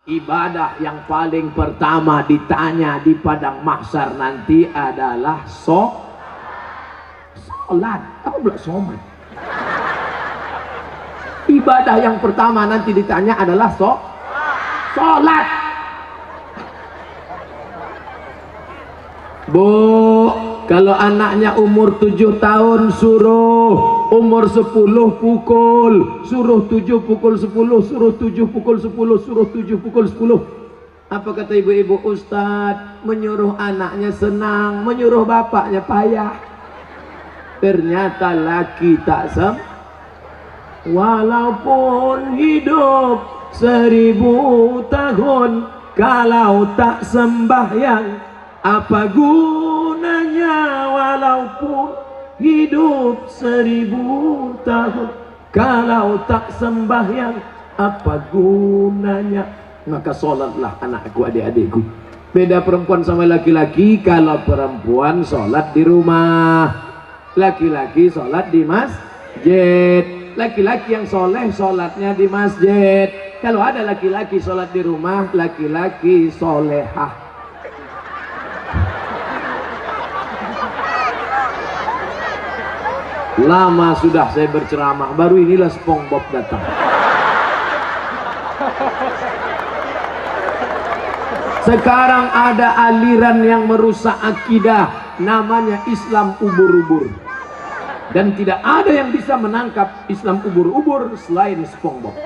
Ibadah yang paling pertama ditanya di padang mahsyar nanti adalah sholat. Apa pula somat? Ibadah yang pertama nanti ditanya adalah sholat. Bu, kalau anaknya umur 7 tahun suruh, umur 10 pukul, suruh 7 pukul 10, suruh 7 pukul 10, suruh 7 pukul 10. Apa kata ibu-ibu? Ustadz, menyuruh anaknya senang, menyuruh bapaknya payah. Ternyata laki tak walaupun hidup 1000 tahun, kalau tak sembahyang apa gunanya? Walaupun hidup 1000 tahun, kalau tak sembahyang apa gunanya? Maka sholatlah anakku, adik-adikku. Beda perempuan sama laki-laki. Kalau perempuan sholat di rumah, laki-laki sholat di masjid. Laki-laki yang soleh sholatnya di masjid. Kalau ada laki-laki sholat di rumah, laki-laki solehah. Lama sudah saya berceramah, baru inilah SpongeBob datang. Sekarang ada aliran yang merusak akidah, namanya Islam ubur-ubur. Dan tidak ada yang bisa menangkap Islam ubur-ubur selain SpongeBob.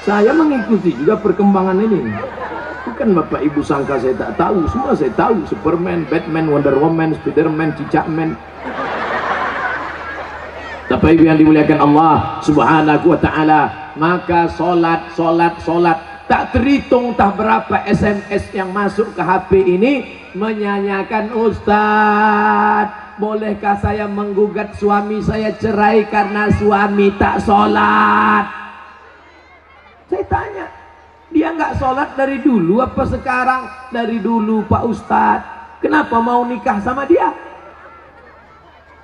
Saya mengikuti juga perkembangan ini. Bukan Bapak Ibu sangka saya tak tahu, semua saya tahu. Superman, Batman, Wonder Woman, Spiderman, Cicakman. Bapak Ibu yang dimuliakan Allah Subhanahu wa ta'ala, maka sholat tak terhitung tak berapa SMS yang masuk ke HP ini menyanyikan, Ustadz, bolehkah saya menggugat suami saya cerai karena suami tak sholat? Saya tanya, dia nggak sholat dari dulu apa sekarang? Dari dulu Pak Ustadz. Kenapa mau nikah sama dia?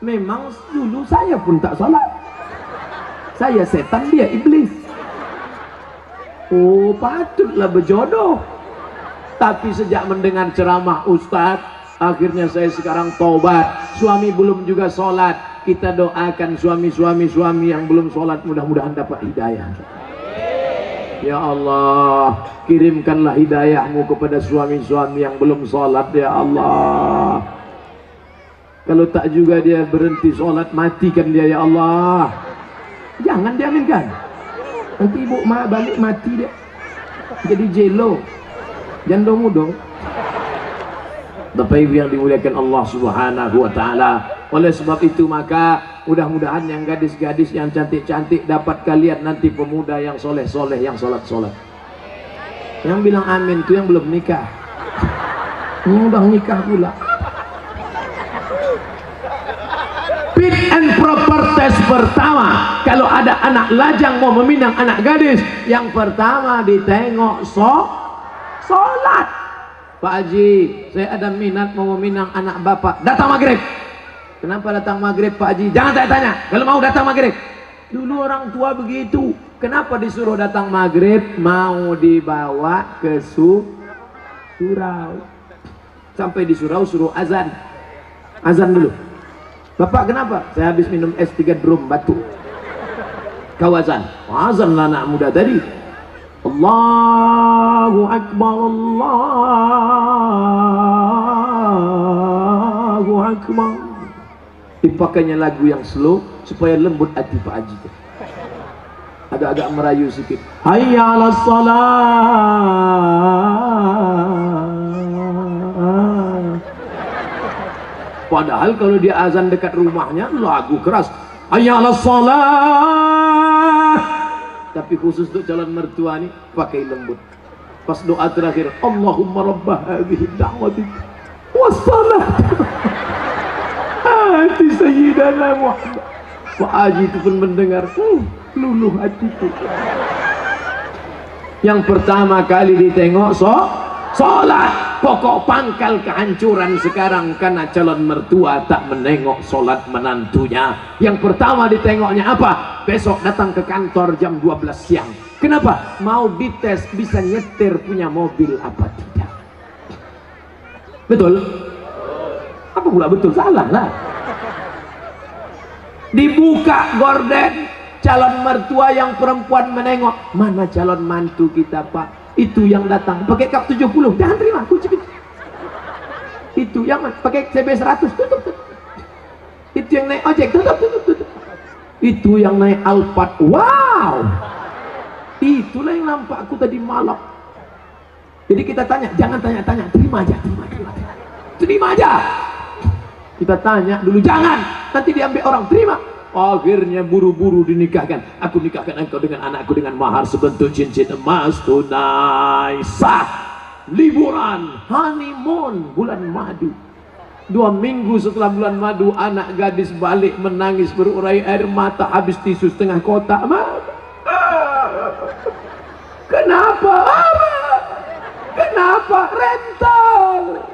Memang dulu saya pun tak sholat. Saya setan, dia iblis. Oh, patutlah berjodoh. Tapi sejak mendengar ceramah Ustadz, akhirnya saya sekarang taubat. Suami belum juga sholat. Kita doakan suami yang belum sholat, mudah-mudahan dapat hidayah. Ya Allah, kirimkanlah hidayahmu kepada suami-suami yang belum sholat, ya Allah. Kalau tak juga dia berhenti sholat, matikan dia, ya Allah. Jangan diaminkan. Nanti ibu balik mati dia. Jadi jelo. Jangan dong. Bapak Ibu yang dimuliakan Allah Subhanahu wa ta'ala. Oleh sebab itu maka mudah-mudahan yang gadis-gadis yang cantik-cantik dapat kalian nanti pemuda yang soleh-soleh, yang sholat-sholat. Yang bilang amin itu yang belum nikah. Yang udah nikah pula. Fit and proper test pertama, kalau ada anak lajang mau meminang anak gadis, yang pertama ditengok sholat. Pak Haji, saya ada minat mau meminang anak bapak, datang maghrib. Kenapa datang maghrib Pak Haji? Jangan tanya, kalau mau datang maghrib. Dulu orang tua begitu. Kenapa disuruh datang maghrib? Mau dibawa ke surau. Sampai di surau suruh azan. Azan dulu. Bapak kenapa? Saya habis minum es 3 drum batuk. Kau azan. Azanlah anak muda tadi. Allahu Akbar, Allahu Akbar. Dipakainya lagu yang slow supaya lembut hati Pak Haji. agak-agak merayu sedikit. Hayya 'alas shalah. Padahal kalau dia azan dekat rumahnya lagu keras. Hayya 'alas shalah. Tapi khusus untuk calon mertua nih pakai lembut. Pas doa terakhir, Allahumma rabbah hadhihi da'wati wassalat ati sayyidana Muhammad. Pak Haji itu pun mendengar, luluh hatiku. Yang pertama kali ditengok sholat. Pokok pangkal kehancuran sekarang karena calon mertua tak menengok sholat menantunya. Yang pertama ditengoknya apa? Besok datang ke kantor jam 12 siang. Kenapa? Mau dites bisa nyetir punya mobil apa tidak. Betul? Apa pula betul? Salah lah. Dibuka gorden, calon mertua yang perempuan menengok. Mana calon mantu kita, Pak? Itu yang datang pakai kap 70, jangan terima, kunci. Itu yang pakai CB 100, tutup. Itu yang naik ojek, tutup. Itu yang naik Alphard, wow. Itulah yang nampak aku tadi malam. Jadi kita tanya, jangan tanya-tanya, terima aja. Kita tanya dulu, jangan, nanti diambil orang, terima. Akhirnya buru-buru dinikahkan. Aku nikahkan engkau dengan anakku dengan mahar sebentuk cincin emas tunai sah. Liburan, honeymoon, bulan madu. 2 minggu setelah bulan madu, anak gadis balik menangis berurai air mata, habis tisu setengah kotak. Kenapa? Kenapa? Rental.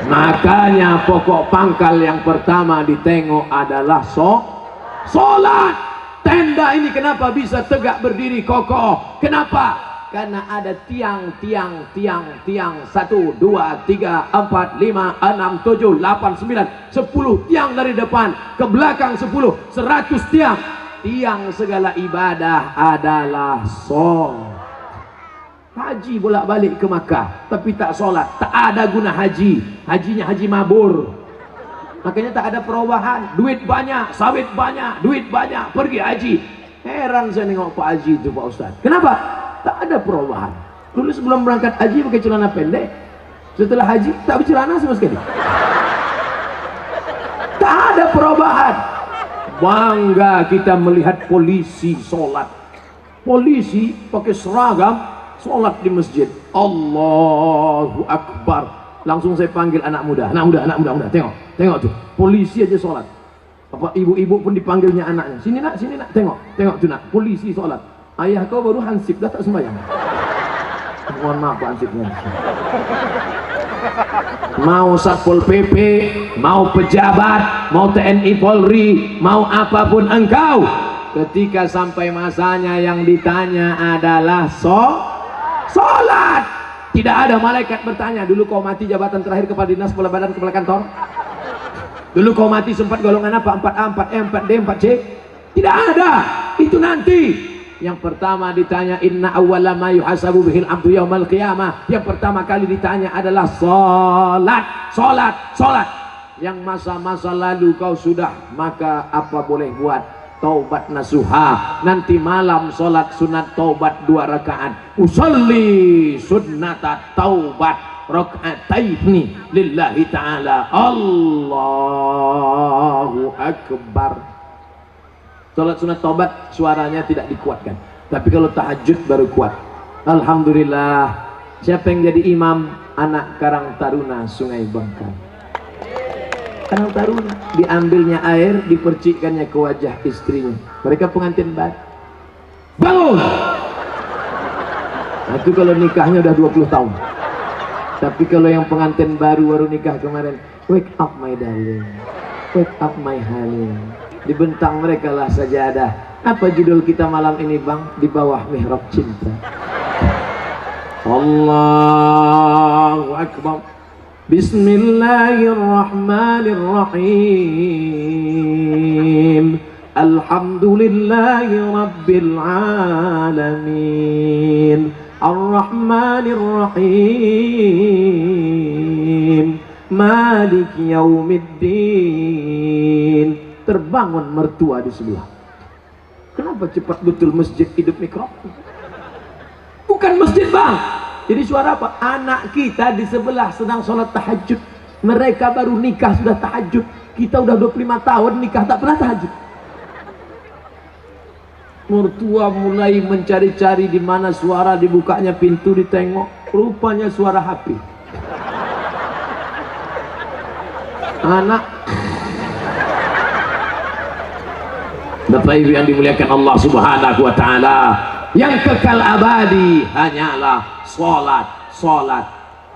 Makanya pokok pangkal yang pertama ditengok adalah sholat. Tenda ini kenapa bisa tegak berdiri kokoh? Kenapa? Karena ada tiang 1, 2, 3, 4, 5, 6, 7, 8, 9, 10 tiang dari depan ke belakang 10, 100 tiang. Tiang segala ibadah adalah sholat. Haji bolak-balik ke Makkah tapi tak sholat, tak ada guna haji. Hajinya haji mabur. Makanya tak ada perubahan. Duit banyak, sawit banyak, duit banyak, pergi haji. Heran saya nengok Pak Haji itu, Pak Ustaz. Kenapa? Tak ada perubahan. Dulu sebelum berangkat haji pakai celana pendek, setelah haji tak bercelana sama sekali. Tak ada perubahan. Bangga kita melihat polisi sholat. Polisi pakai seragam sholat di masjid. Allahu Akbar. Langsung saya panggil anak muda, tengok tuh, polisi aja sholat. Apa ibu-ibu pun dipanggilnya anaknya, sini nak, tengok tuh nak, polisi sholat. Ayah kau baru hansip, dah tak sembahyang. Mohon maaf Pak hansipnya. Mau Satpol PP, mau pejabat, mau TNI Polri, mau apapun engkau, ketika sampai masanya yang ditanya adalah sholat. Tidak ada malaikat bertanya, dulu kau mati jabatan terakhir kepala dinas, kepala badan, kepala kantor. Dulu kau mati sempat golongan apa? 4A, 4E, 4D, 4C. Tidak ada. Itu nanti. Yang pertama ditanya, inna awwala ma yuhasabu bihil abdu yaumal qiyamah. Yang pertama kali ditanya adalah sholat. Yang masa-masa lalu kau sudah, maka apa boleh buat? Taubat nasuha. Nanti malam sholat sunat taubat 2 rakaat. Usolli sunnata taubat raka'ataini lillahi ta'ala. Allahu Akbar. Sholat sunat taubat suaranya tidak dikuatkan, tapi kalau tahajud baru kuat. Alhamdulillah. Siapa yang jadi imam? Anak Karang Taruna Sungai Bangka. Karang Taruna, diambilnya air, dipercikkannya ke wajah istrinya. Mereka pengantin baru. Bangun! Nah, itu kalau nikahnya udah 20 tahun. Tapi kalau yang pengantin baru nikah kemarin, wake up my darling, wake up my honey. Dibentang mereka lah sajadah. Apa judul kita malam ini bang? Di bawah mihrab cinta. Allahu Akbar. Bismillahirrahmanirrahim. Alhamdulillahi Rabbil Alamin. Ar-Rahmanirrahim. Malik Yawmiddin. terbangun mertua di sebelah. Kenapa cepat betul masjid hidup mikrofon? Bukan masjid bang. Jadi suara apa? Anak kita di sebelah sedang sholat tahajud. Mereka baru nikah sudah tahajud. Kita udah 25 tahun nikah tak pernah tahajud. Mertua mulai mencari-cari di mana suara, dibukanya pintu, ditengok, rupanya suara HP. Anak Bapak Ibu yang dimuliakan Allah Subhanahu wa taala, yang kekal abadi hanyalah salat.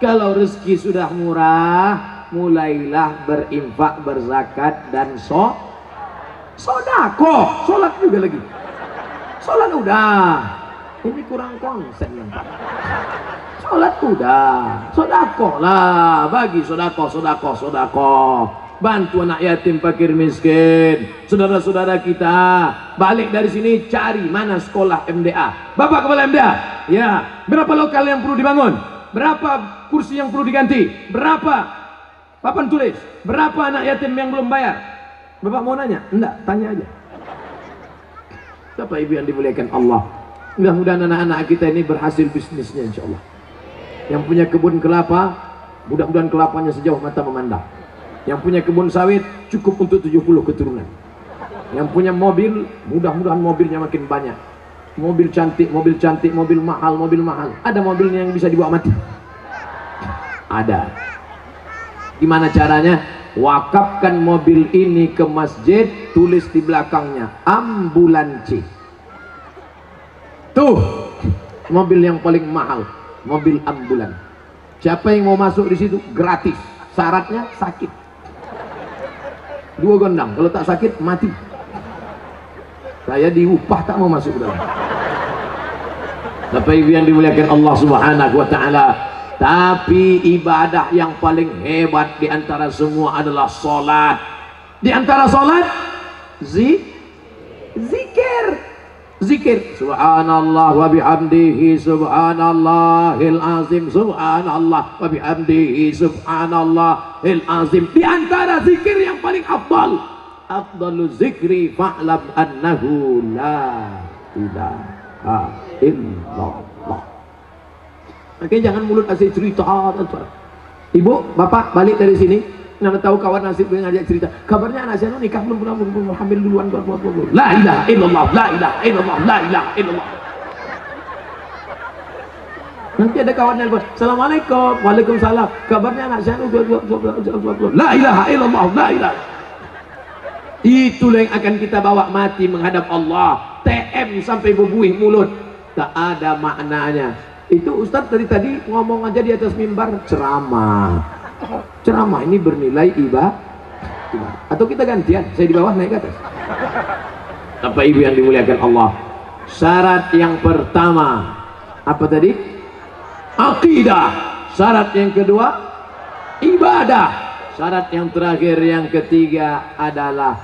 Kalau rezeki sudah murah, mulailah berinfak, berzakat dan sedekah. Salat juga lagi. Salat udah. Ini kurang konsen yang Pak. Salat udah. Sedekah lah, bagi sedekah. Bantu anak yatim, fakir miskin, saudara-saudara kita. Balik dari sini cari mana sekolah MDA. Bapak kepala MDA, ya, berapa lokal yang perlu dibangun, berapa kursi yang perlu diganti, berapa papan tulis, berapa anak yatim yang belum bayar. Bapak mau nanya? Enggak, tanya aja. Bapak Ibu yang dimuliakan Allah, mudah-mudahan anak-anak kita ini berhasil bisnisnya insya Allah. Yang punya kebun kelapa, mudah-mudahan kelapanya sejauh mata memandang. Yang punya kebun sawit cukup untuk 70 keturunan. Yang punya mobil, mudah-mudahan mobilnya makin banyak. Mobil cantik, mobil mahal. Ada mobilnya yang bisa dibawa mati? Ada. Gimana caranya? Wakafkan mobil ini ke masjid, tulis di belakangnya ambulansi. Tuh, mobil yang paling mahal, mobil ambulan. Siapa yang mau masuk di situ gratis. Syaratnya sakit. 2 gondang, kalau tak sakit mati. Saya diupah tak mau masuk dalam. Bapak Ibu yang dimuliakan Allah Subhanahu wa taala, tapi ibadah yang paling hebat di antara semua adalah salat. Di antara salat zikir. Subhanallah wa bihamdihi subhanallahil azim, subhanallah wa bihamdihi subhanallahil azim. Di antara zikir yang paling afdalu zikri fa'lam annahu la ilaha illallah. Oke, jangan mulut asik cerita. Ibu, bapak balik dari sini, nana tahu kawan nasib dengan ngajak cerita. Kabarnya anak saya nikah belum hamil duluan. La ilaha illallah, la ilaha illallah, la ilaha illallah. Nanti ada kawannya bilang, assalamualaikum, waalaikumsalam. Kabarnya anak saya la ilaha illallah, la ilaha. Itulah yang akan kita bawa mati menghadap Allah. TM sampai berbuih mulut, tak ada maknanya. Itu Ustadz tadi ngomong aja di atas mimbar, ceramah ini bernilai ibadah. Atau kita gantian, saya di bawah naik ke atas. Bapak Ibu yang dimuliakan Allah, syarat yang pertama apa tadi? Akidah. Syarat yang kedua ibadah. Syarat yang terakhir yang ketiga adalah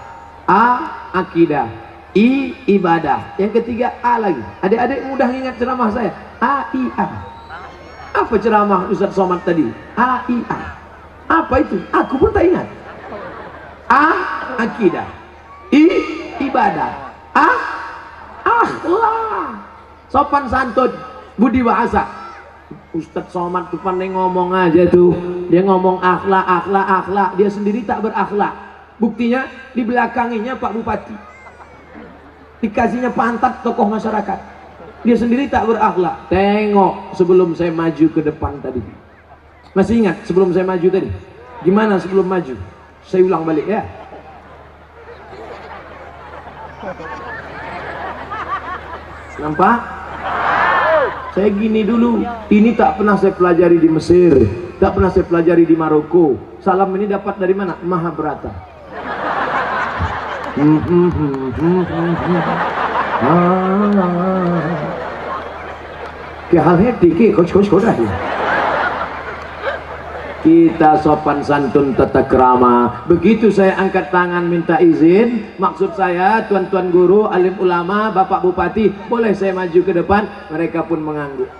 akidah, ibadah. Yang ketiga lagi. Adik-adik mudah ingat ceramah saya. Apa ceramah Ustaz Somad tadi? Apa itu? Aku pun tak ingat. Akidah, ibadah, akhlak, sopan santun, budi bahasa. Ustaz Somad tuh pandai ngomong aja tuh. Dia ngomong akhlak. Dia sendiri tak berakhlak. Buktinya di belakanginya Pak Bupati, dikasihnya pantat tokoh masyarakat. Dia sendiri tak berakhlak. Tengok sebelum saya maju ke depan tadi. Masih ingat sebelum saya maju tadi? Gimana sebelum maju? Saya ulang balik ya. Nampak? Saya gini dulu. Ini tak pernah saya pelajari di Mesir, tak pernah saya pelajari di Maroko. Salam ini dapat dari mana? Mahabharata. Kita sopan santun tata krama. Begitu saya angkat tangan minta izin, maksud saya tuan-tuan guru, alim ulama, bapak bupati, boleh saya maju ke depan? Mereka pun mengangguk.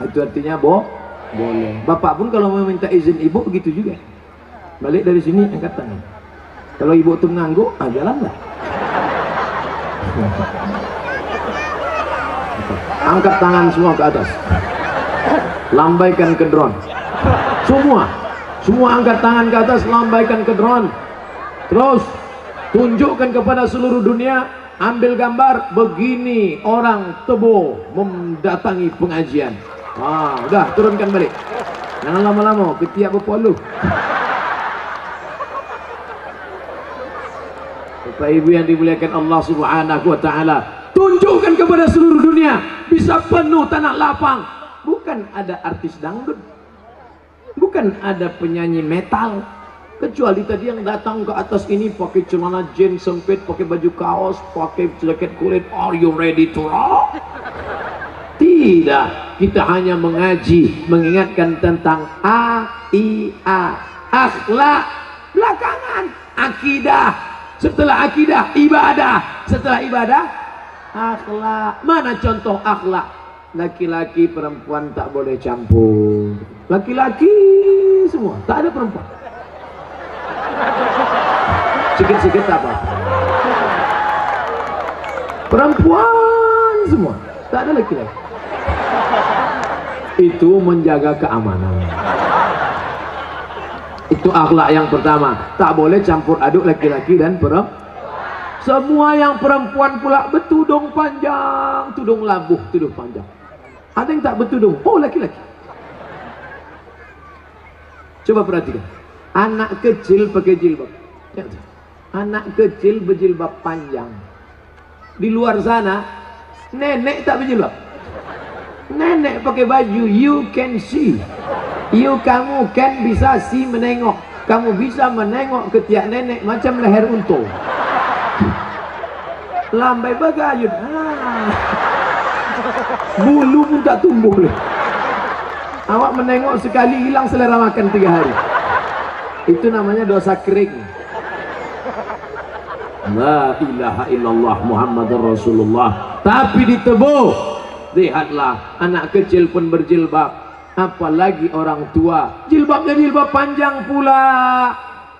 Itu artinya boleh. Bapak pun kalau mau minta izin ibu begitu juga. Balik dari sini angkat tangan. Kalau ibu tuh ngangguk, jalan nggak? Angkat tangan semua ke atas, lambaikan ke drone. Semua angkat tangan ke atas, lambaikan ke drone. Terus tunjukkan kepada seluruh dunia, ambil gambar begini orang Tebo mendatangi pengajian. Udah turunkan balik, jangan lama-lama ketiak berpoluh. Bapak Ibu yang dimuliakan Allah Subhanahu wa taala, tunjukkan kepada seluruh dunia, bisa penuh tanah lapang. Bukan ada artis dangdut, bukan ada penyanyi metal, kecuali tadi yang datang ke atas ini pakai celana jeans sempit, pakai baju kaos, pakai jaket kulit. Are you ready to rock? Tidak, kita hanya mengaji, mengingatkan tentang akhlak, belakangan akidah, setelah akidah ibadah, setelah ibadah akhlak. Mana contoh akhlak? Laki-laki perempuan tak boleh campur, laki-laki semua, tak ada perempuan. Sikit-sikit apa? Perempuan semua, tak ada laki-laki. Itu menjaga keamanan. Itu akhlak yang pertama. Tak boleh campur aduk laki-laki dan perempuan. Semua yang perempuan pula bertudung panjang, tudung labuh, tudung panjang. Ada yang tak bertudung, laki-laki. Coba perhatikan, anak kecil pakai jilbab. Anak kecil berjilbab panjang. Di luar sana nenek tak berjilbab. Nenek pakai baju you can see. Kamu kan bisa see, menengok. Kamu bisa menengok ketiak nenek macam leher unta. Lambai bagayun. Bulu pun tak tumbuh. Awak menengok sekali hilang selera makan 3 hari. Itu namanya dosa kering. La ilaha illallah Muhammadur Rasulullah. Tapi di Tebo, lihatlah anak kecil pun berjilbab, apalagi orang tua. Jilbabnya jilbab panjang pula.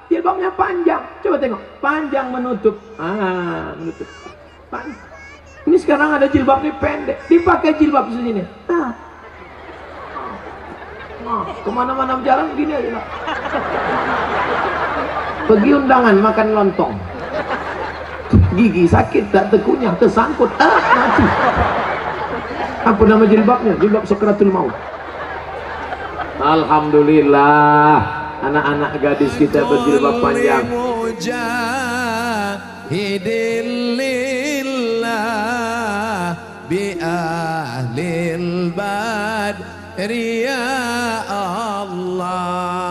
Jilbabnya panjang. Coba tengok, panjang menutup. Menutup. Ini sekarang ada jilbab ini pendek, dipakai jilbab sini. Kemana-mana berjalan gini aja lah. Pergi undangan makan lontong, gigi sakit tak terkunyah, tersangkut, mati. Apa nama jilbabnya? Jilbab Sakratul Maut. Alhamdulillah, anak-anak gadis kita berjilbab panjang. Bi ahlil badri ya Allah.